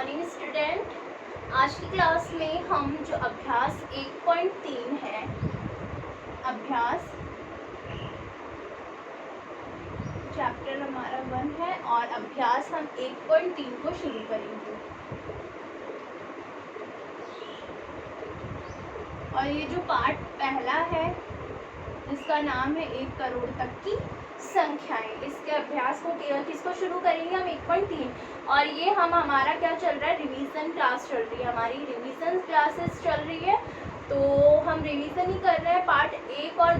Morning student. आज की class में हम जो अभ्यास 1.3 है, अभ्यास चैप्टर हमारा 1 है और अभ्यास हम 1.3 को शुरू करेंगे। और ये जो पार्ट पहला है इसका नाम है 1 करोड़ तक की संख्याएं। इसके अभ्यास को किसको शुरू करेंगे हम 1.3। और ये हमारा क्या चल रहा है, रिवीजन क्लास चल रही है, हमारी रिवीजन क्लासेस चल रही है। तो हम रिवीजन ही कर रहे हैं पार्ट 1 और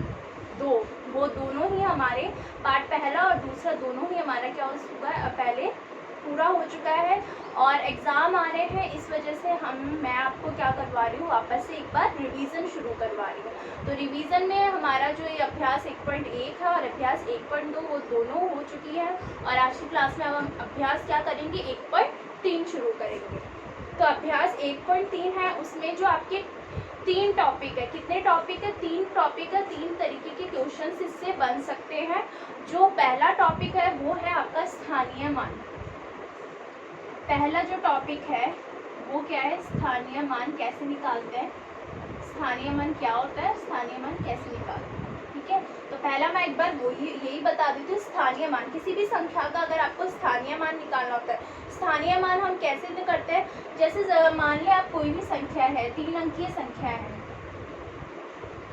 2, वो दोनों ही हमारे पार्ट पहला और दूसरा दोनों ही हमारा क्या हो चुका है, पहले पूरा हो चुका है और एग्ज़ाम आ रहे हैं, इस वजह से मैं आपको क्या करवा रही हूँ, वापस से एक बार रिवीजन शुरू करवा रही हूँ। तो रिवीजन में हमारा जो ये अभ्यास 1.1 है और अभ्यास 1.2 वो दोनों हो चुकी है। और आज की क्लास में अब हम अभ्यास क्या करेंगे, 1.3 शुरू करेंगे। तो अभ्यास 1.3 है, उसमें जो आपके 3 टॉपिक है, कितने टॉपिक है, 3 टॉपिक है, 3 तरीके के क्वेश्चंस इससे बन सकते हैं। जो पहला टॉपिक है वो है आपका स्थानीय मान। पहला जो टॉपिक है वो क्या है, स्थानीय मान कैसे निकालते हैं, स्थानीय मान क्या होता है, स्थानीय मान कैसे निकालते हैं। ठीक है, तो पहला मैं एक बार यही बता देती हूँ, स्थानीय मान किसी भी संख्या का अगर आपको स्थानीय मान निकालना होता है, स्थानीय मान हम कैसे करते हैं, जैसे मान लें आप कोई भी संख्या है, 3 अंकीय संख्या है,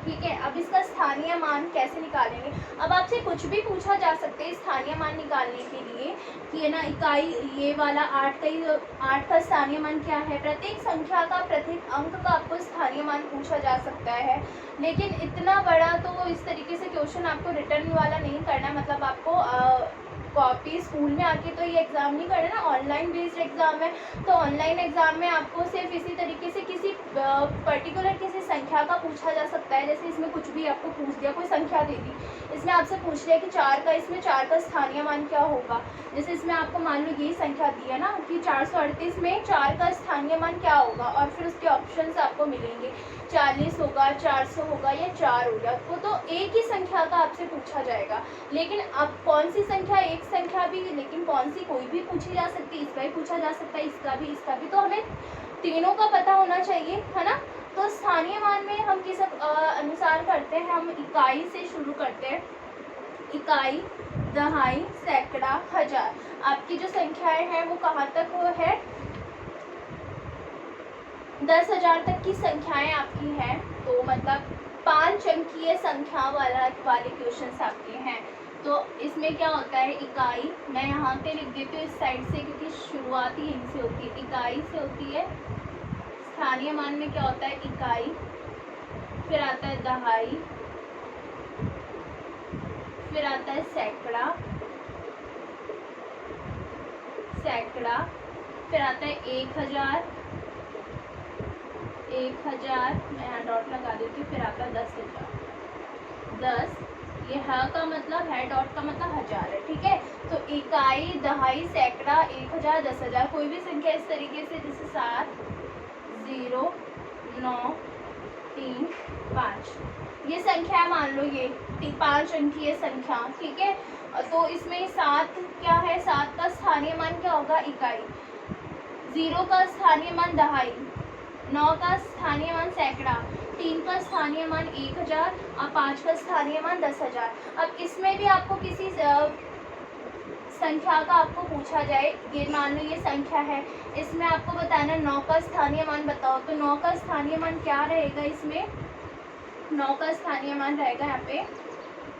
ठीक है। अब इसका स्थानीय मान कैसे निकालेंगे, अब आपसे कुछ भी पूछा जा सकता है स्थानीय मान निकालने के लिए कि है ना, इकाई ये वाला 8 का स्थानीय मान क्या है, प्रत्येक संख्या का प्रत्येक अंक का आपको स्थानीय मान पूछा जा सकता है। लेकिन इतना बड़ा तो इस तरीके से क्वेश्चन आपको रिटर्न वाला नहीं करना, मतलब आपको कॉपी स्कूल में आके तो ये एग्ज़ाम नहीं करना ना, ऑनलाइन बेस्ड एग्ज़ाम है। तो ऑनलाइन एग्ज़ाम में आपको सिर्फ इसी तरीके से किसी पर्टिकुलर किसी संख्या का पूछा जा सकता है। जैसे इसमें कुछ भी आपको पूछ दिया, कोई संख्या दे दी, इसमें आपसे पूछ लिया कि 4 का स्थानीय मान क्या होगा। जैसे इसमें आपको मान लो यही संख्या दी है ना कि 438 में 4 का स्थानीय मान क्या होगा, और फिर उसके ऑप्शन आपको मिलेंगे, 40 होगा, 400 होगा या 4 होगा। वो तो एक ही संख्या का आपसे पूछा जाएगा। लेकिन अब कौन सी संख्या, एक संख्या भी, लेकिन कौन सी कोई भी पूछी जा सकती है, इसका भी पूछा जा सकता है, इसका भी, तो हमें तीनों का पता होना चाहिए, है ना। तो स्थानीय मान में हम किस अनुसार करते हैं, हम इकाई से शुरू करते हैं, इकाई, दहाई, सैकड़ा, हजार। आपकी जो संख्याएं हैं वो कहाँ तक वो है, 10,000 तक की संख्याएं आपकी हैं। तो मतलब 5 अंकीय संख्या वाले क्वेश्चन आपके हैं। तो इसमें क्या होता है, इकाई, मैं यहाँ पे लिख देती हूँ इस साइड से क्योंकि शुरुआत ही यहीं से होती है, इकाई से होती है। स्थानीय मान में क्या होता है, इकाई, फिर आता है दहाई, फिर आता है सैकड़ा, फिर आता है 1,000, मैं यहाँ डॉट लगा देती हूँ, फिर आता है 10,000, 10, ये ह का मतलब है, डॉट का मतलब हजार है, ठीक है। तो इकाई, दहाई, सैकड़ा, 1,000, 10,000, कोई भी संख्या इस तरीके से, जैसे 7, 0, 9, 3, 5, ये संख्या मान लो, ये 5 अंकीय संख्या, ठीक है। तो इसमें 7 क्या है, 7 का स्थानीय मान क्या होगा, इकाई, 0 का स्थानीय मान दहाई, 9 का स्थानीय मान सैकड़ा, 3 का स्थानीय मान 1,000 और 5 का स्थानीय मान 10,000। अब इसमें भी आपको किसी संख्या का आपको पूछा जाए, ये मान लो ये संख्या है, इसमें आपको बताना 9 का स्थानीय मान बताओ। तो 9 का स्थानीय मान क्या रहेगा, इसमें 9 का स्थानीय मान रहेगा, यहाँ पे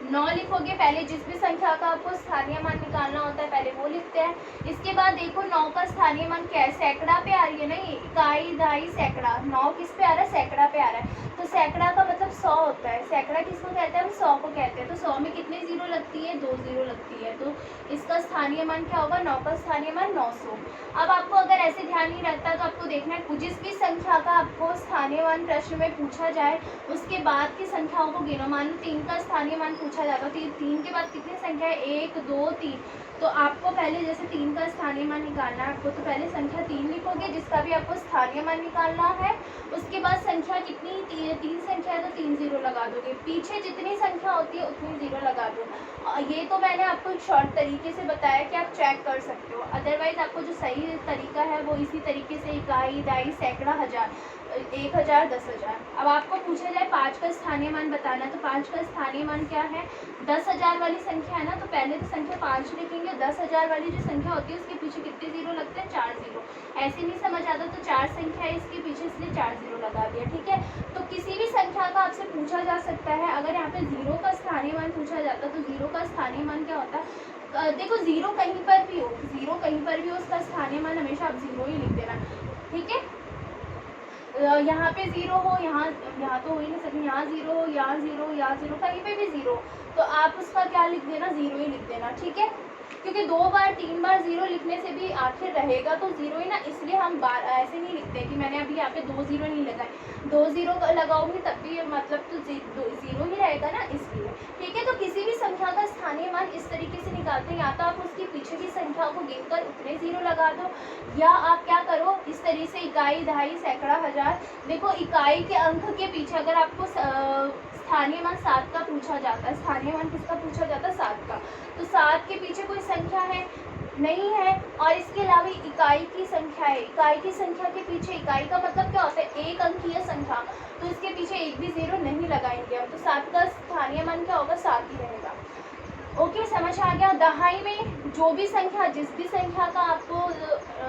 9 लिखोगे, पहले जिस भी संख्या का आपको स्थानीय मान निकालना होता है पहले वो लिखते हैं। इसके बाद देखो 9 का स्थानीय मान क्या है, सैकड़ा पे आ रही है ना, ये इकाई, दहाई, सैकड़ा, 9 किस पे आ रहा है, सैकड़ा पे आ रहा है। तो सैकड़ा का मतलब 100 होता है, सैकड़ा किसको कहते हैं, हम 100 को कहते हैं। तो 100 में कितने जीरो लगती है, 2 जीरो लगती है। तो इसका स्थानीय मान क्या होगा, 9 का स्थानीय मान 900। अब आपको अगर ऐसे ध्यान नहीं रहता तो आपको देखना है, जिस भी संख्या का आपको स्थानीय मान प्रश्न में पूछा जाए उसके बाद की संख्याओं को गिनो। मान लो 3 का स्थानीय मान पूछा जाएगा, तो 3 के बाद कितनी संख्या है, 1, 2, 3। तो आपको पहले जैसे 3 का स्थानीय मान निकालना है आपको, तो पहले संख्या 3 लिखोगे जिसका भी आपको स्थानीय मान निकालना है। उसके बाद संख्या कितनी, 3 संख्या है तो 3 जीरो लगा दोगे, पीछे जितनी संख्या होती है उतनी जीरो लगा दो। ये तो मैंने आपको एक शॉर्ट तरीके से बताया कि आप चेक कर सकते हो, अदरवाइज आपको जो सही तरीका है वो इसी तरीके से इकाई, दहाई, सैकड़ा, हज़ार, 1000, 10,000। अब आपको पूछा जाए 5 का स्थानीय मान बताना है, तो 5 का स्थानीय मान क्या है? 10,000 वाली संख्या है ना, तो पहले तो संख्या 5 लिखेंगे। 10,000 वाली जो संख्या होती है उसके पीछे कितने जीरो लगते हैं? 4 जीरो। ऐसे नहीं समझ आता तो 4 संख्या है इसके पीछे, इसलिए 4 जीरो लगा दिया, ठीक है। तो किसी भी संख्या का आपसे पूछा जा सकता है, अगर यहाँ पे जीरो का स्थानीय मान पूछा जाता तो जीरो का स्थानीय मान क्या होता है? देखो जीरो कहीं पर भी हो, जीरो कहीं पर भी हो, उसका स्थानीय मान हमेशा आप जीरो ही लिख देना, ठीक है। यहाँ पे जीरो हो, यहाँ तो हो ही नहीं सकती, यहाँ जीरो हो, यहाँ जीरो, यहाँ जीरो, कहीं पे भी जीरो, तो आप उसका क्या लिख देना? जीरो ही लिख देना, ठीक है। क्योंकि 2 बार 3 बार जीरो लिखने से भी आखिर रहेगा तो जीरो ही ना, इसलिए हम बार ऐसे नहीं लिखते कि मैंने अभी यहाँ पे 2 जीरो नहीं लगाए, 2 जीरो लगाऊंगी तब भी मतलब तो जीरो ही रहेगा ना, इसलिए, ठीक है। तो किसी भी संख्या का स्थानीय मान इस तरीके से निकालते हैं, या तो आप उसकी पीछे की संख्या को गिनकर उतने जीरो लगा दो, या आप क्या करो इस तरीके से इकाई, दहाई, सैकड़ा, हज़ार। देखो इकाई के अंक के पीछे अगर आपको स्थानीय मान 7 का पूछा जाता है, स्थानीय मान किसका पूछा जाता है? 7 का, तो 7 के पीछे कोई संख्या है? नहीं है। और इसके अलावा इकाई की संख्या है, इकाई की संख्या के पीछे, इकाई का मतलब क्या होता है? एक अंकीय संख्या, तो इसके पीछे एक भी जीरो नहीं लगाएंगे हम, तो 7 का स्थानीय मान क्या होगा? 7 ही रहेगा। ओके, समझ आ गया। दहाई में जो भी संख्या, जिस भी संख्या का आपको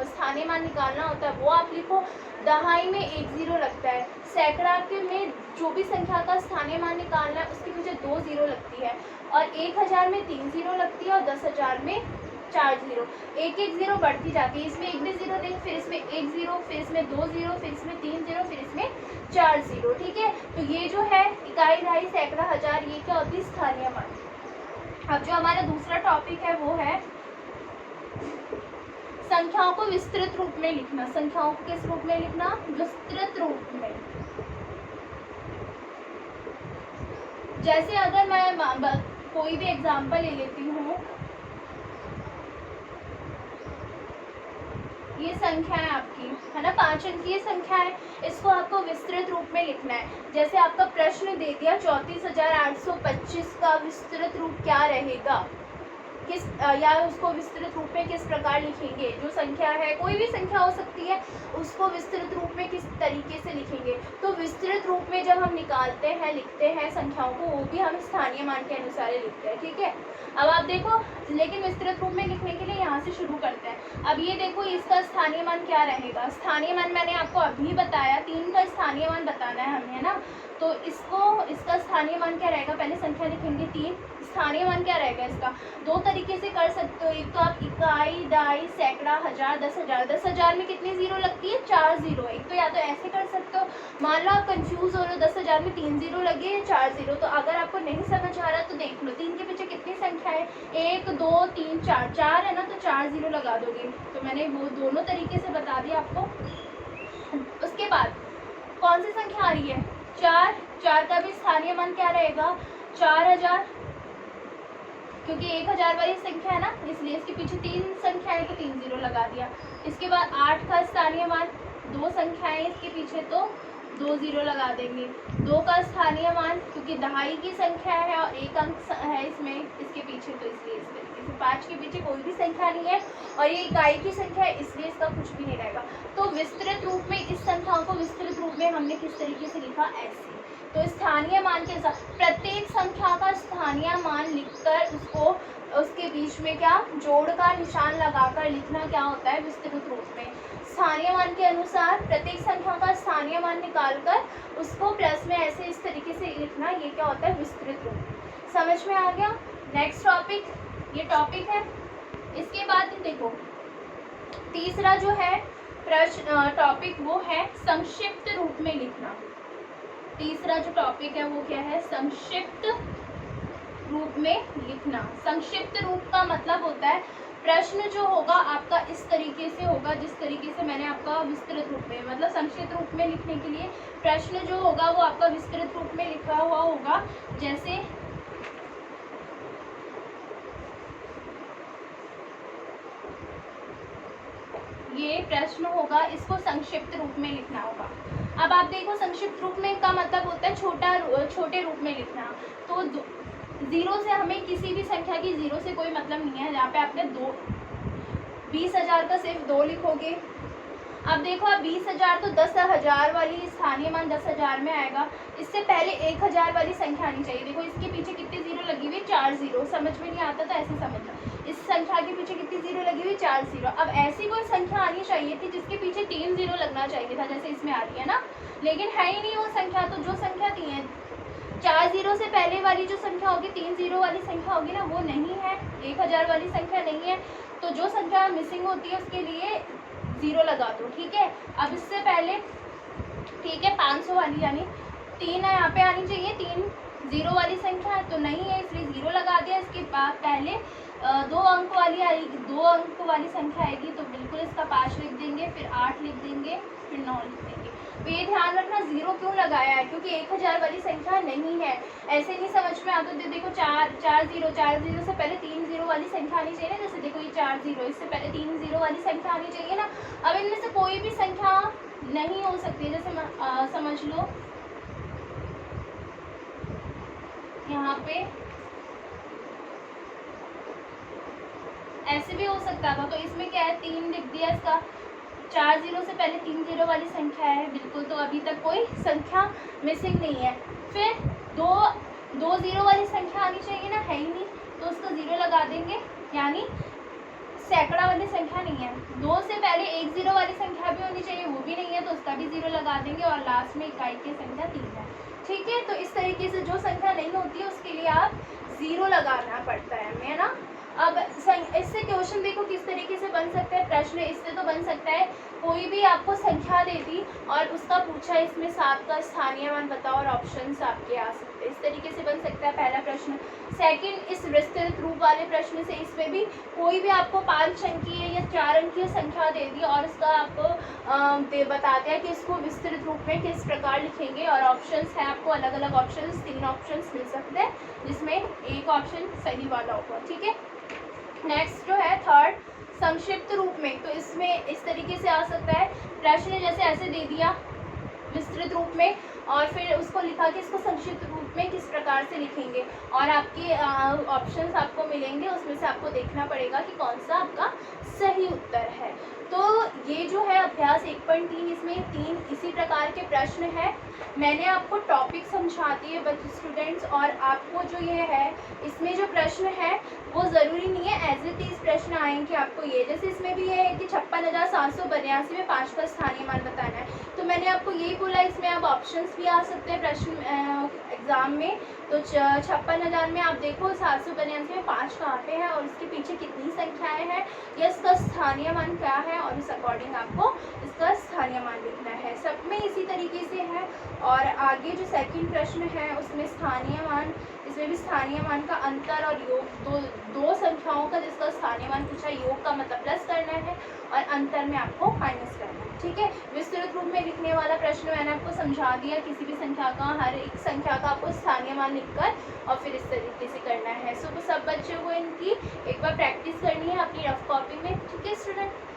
स्थानीय मान निकालना होता है वो आप लिखो। दहाई में 1 जीरो लगता है। सैकड़ा के में जो भी संख्या का स्थानीय मान निकालना है उसके पीछे 2 जीरो लगती है, और 1000 में 3 जीरो लगती है, और 10,000 में 4 जीरो। एक एक जीरो बढ़ती जाती है, इसमें एक भी जीरो देंगे, फिर इसमें 1 जीरो, फिर इसमें 2 जीरो, फिर इसमें 3 जीरो, फिर इसमें 4 जीरो, ठीक है। तो ये जो है इकाई, दहाई, सैकड़ा, हज़ार, ये क्या होती है? स्थानीय मान। अब जो हमारा दूसरा टॉपिक है वो है संख्याओं को विस्तृत रूप में लिखना। संख्याओं को किस रूप में लिखना? विस्तृत रूप में। जैसे अगर मैं कोई भी एग्जांपल ले लेती हूँ, ये संख्या है आपकी, है ना, 5 अंकीय संख्या है, इसको आपको विस्तृत रूप में लिखना है। जैसे आपका प्रश्न दे दिया 34,825 का विस्तृत रूप क्या रहेगा, किस या उसको विस्तृत रूप में किस प्रकार लिखेंगे? जो संख्या है, कोई भी संख्या हो सकती है, उसको विस्तृत रूप में किस तरीके से लिखेंगे? तो विस्तृत रूप में जब हम निकालते हैं, लिखते हैं संख्याओं को, वो भी हम स्थानीय मान के अनुसार लिखते हैं, ठीक है। अब आप देखो, लेकिन विस्तृत रूप में लिखने के लिए यहाँ से शुरू करते हैं। अब ये देखो, इसका स्थानीय मान क्या रहेगा? स्थानीय मान मैंने आपको अभी बताया, 3 का स्थानीय मान बताना है हमें, है ना। तो इसका स्थानीय मान क्या रहेगा? पहले संख्या लिखेंगे 3, स्थानीय मान क्या रहेगा इसका? 2 तरीके से कर सकते हो, एक तो आप इकाई, दहाई, सैकड़ा, हज़ार, 10,000। 10,000 में कितनी जीरो लगती है? 4 जीरो। एक तो या तो ऐसे कर सकते हो, मान लो आप कंफ्यूज हो रहे हो, 10,000 में 3 जीरो लगे या 4 जीरो, तो अगर आपको नहीं समझ आ रहा तो देख लो 3 के पीछे कितनी संख्या है? 1, 2, 3, 4, 4 है ना, तो 4 जीरो लगा दोगे। तो मैंने वो दोनों तरीके से बता दिया आपको। उसके बाद कौन सी संख्या आ रही है? 4। 4 का भी स्थानीय मान क्या रहेगा? 4000, क्योंकि 1000 वाली संख्या है ना, इसलिए इसके पीछे 3 संख्या है तो 3 जीरो लगा दिया। इसके बाद 8 का स्थानीय मान, 2 संख्याएं इसके पीछे तो 2 जीरो लगा देंगे। 2 का स्थानीय मान, क्योंकि दहाई की संख्या है और 1 अंक है इसमें, इसके पीछे, तो इसलिए इस तरीके से 5 के पीछे कोई भी संख्या नहीं है, और ये इकाई की संख्या है, इसलिए इसका कुछ भी नहीं रहेगा। तो विस्तृत रूप में इस संख्याओं को विस्तृत रूप में हमने किस तरीके से लिखा? ऐसे। तो स्थानीय मान के साथ प्रत्येक संख्या का स्थानीय मान लिखकर उसको उसके बीच में क्या, जोड़ का निशान लगाकर लिखना क्या होता है? विस्तृत रूप में। स्थानीय मान के अनुसार प्रत्येक संख्या का स्थानीय मान निकालकर उसको प्लस में ऐसे इस तरीके से लिखना, ये क्या होता है? विस्तृत रूप। समझ में आ गया? नेक्स्ट टॉपिक, ये टॉपिक है। इसके बाद देखो तीसरा जो है प्रश्न टॉपिक वो है संक्षिप्त रूप में लिखना। तीसरा जो टॉपिक है वो क्या है? संक्षिप्त रूप में लिखना। संक्षिप्त रूप का मतलब होता है प्रश्न जो होगा आपका इस तरीके से होगा, जिस तरीके से मैंने आपका विस्तृत रूप में, मतलब संक्षिप्त रूप में लिखने के लिए प्रश्न जो होगा वो आपका विस्तृत रूप में लिखा हुआ होगा। जैसे ये प्रश्न होगा, इसको संक्षिप्त रूप में लिखना होगा। अब आप देखो संक्षिप्त रूप में का मतलब होता है छोटे रूप में लिखना। तो ज़ीरो से हमें किसी भी संख्या की ज़ीरो से कोई मतलब नहीं है। जहाँ पे आपने 20,000 का सिर्फ 2 लिखोगे। अब देखो, अब 20,000 तो 10,000 वाली स्थानीय मान 10,000 में आएगा। इससे पहले 1,000 वाली संख्या आनी चाहिए। देखो इसके पीछे कितनी जीरो लगी हुई है, 4 जीरो। समझ में नहीं आता तो ऐसे समझना, इस संख्या के पीछे कितनी जीरो लगी हुई, 4 जीरो। अब ऐसी कोई संख्या आनी चाहिए थी जिसके पीछे 3 जीरो लगना चाहिए था, जैसे इसमें आ रही है ना, लेकिन है ही नहीं वो संख्या। तो जो संख्या थी है 4 जीरो से पहले वाली जो संख्या होगी, 3 जीरो वाली संख्या होगी ना, वो नहीं है, 1,000 वाली संख्या नहीं है। तो जो संख्या मिसिंग होती है उसके लिए ज़ीरो लगा दो, ठीक है। अब इससे पहले, ठीक है, 500 वाली यानी 3 है, यहाँ पे आनी चाहिए 3 जीरो वाली संख्या है, तो नहीं है इसलिए ज़ीरो लगा दिया। इसके बाद पहले 2 अंक वाली आएगी, 2 अंक वाली संख्या आएगी, तो बिल्कुल इसका 5 लिख देंगे, फिर 8 लिख देंगे, फिर 9 लिख देंगे। तो ये ध्यान रखना ज़ीरो क्यों लगाया है, क्योंकि 1,000 वाली संख्या नहीं है। ऐसे नहीं समझ में आता। तो देखो 4 जीरो से पहले 3 जीरो वाली संख्या आनी चाहिए ना, जैसे देखो ये 4 जीरो, इससे पहले 3 जीरो वाली संख्या आनी चाहिए ना। अब इनमें से कोई भी संख्या नहीं हो सकती है। जैसे समझ लो यहाँ पे ऐसे भी हो सकता था, तो इसमें क्या है, 3 लिख दिया इसका। 4 जीरो से पहले 3 जीरो वाली संख्या है बिल्कुल, तो अभी तक कोई संख्या मिसिंग नहीं है। फिर 2 जीरो वाली संख्या आनी चाहिए ना, है ही नहीं, तो उसको ज़ीरो लगा देंगे, यानी सैकड़ा वाली संख्या नहीं है। 2 से पहले 1 जीरो वाली संख्या भी होनी चाहिए, वो भी नहीं है, तो उसका भी ज़ीरो लगा देंगे। और लास्ट में इकाई की संख्या 3 है, ठीक है। तो इस तरीके से जो संख्या नहीं होती है उसके लिए आप ज़ीरो लगाना पड़ता है ना। अब इससे क्वेश्चन देखो किस तरीके से बन सकता है प्रश्न। इससे तो बन सकता है, कोई भी आपको संख्या दे दी और उसका पूछा इसमें 7 का स्थानीय मान बताओ, और ऑप्शंस आपके आ सकते हैं। इस तरीके से बन सकता है पहला प्रश्न। सेकंड, इस विस्तृत रूप वाले प्रश्न से, इसमें भी कोई भी आपको 5 अंकीय या 4 अंकीय संख्या दे दी और उसका आपको बताते हैं कि इसको विस्तृत रूप में किस प्रकार लिखेंगे, और ऑप्शंस है आपको अलग अलग ऑप्शंस, 3 ऑप्शंस मिल सकते हैं, जिसमें एक ऑप्शन सही वाला होगा, ठीक है। नेक्स्ट जो है थर्ड, संक्षिप्त रूप में। तो इसमें इस तरीके से आ सकता है प्रश्न, जैसे ऐसे दे दिया विस्तृत रूप में, और फिर उसको लिखा कि इसको संक्षिप्त रूप में किस प्रकार से लिखेंगे, और आपके ऑप्शंस आपको मिलेंगे, उसमें से आपको देखना पड़ेगा कि कौन सा आपका सही उत्तर है। तो ये जो है अभ्यास 1.3, इसमें 3 इसी प्रकार के प्रश्न हैं। मैंने आपको टॉपिक समझा दिए बच्चे स्टूडेंट्स, और आपको जो ये है इसमें जो प्रश्न है वो ज़रूरी नहीं है एज इट इज़ प्रश्न आएंगे आपको। ये जैसे इसमें भी ये है कि 56,782 में 5 का स्थानीय मान बताना है, तो मैंने आपको यही बोला इसमें अब ऑप्शंस भी आ सकते हैं प्रश्न एग्ज़ाम में। तो 56,000 में आप देखो 782 में 5 कहाँ पे है और इसके पीछे कितनी संख्याएं हैं, या इसका स्थानीय मान क्या है, और इस अकॉर्डिंग आपको इसका स्थानीय मान लिखना है। सब में इसी तरीके से है। और आगे जो सेकंड प्रश्न है उसमें स्थानीय मान, इसमें भी स्थानीय मान का अंतर और योग, दो संख्याओं का जिसका स्थानीय मान पूछा, योग का मतलब प्लस करना है और अंतर में आपको माइनस करना है, ठीक है। विस्तृत रूप में लिखने वाला प्रश्न मैंने आपको समझा दिया, किसी भी संख्या का, हर एक संख्या का आपको स्थानीय मान लिखकर और फिर इस तरीके से करना है। सो सब बच्चों को इनकी एक बार प्रैक्टिस करनी है अपनी रफ कॉपी में, ठीक है स्टूडेंट।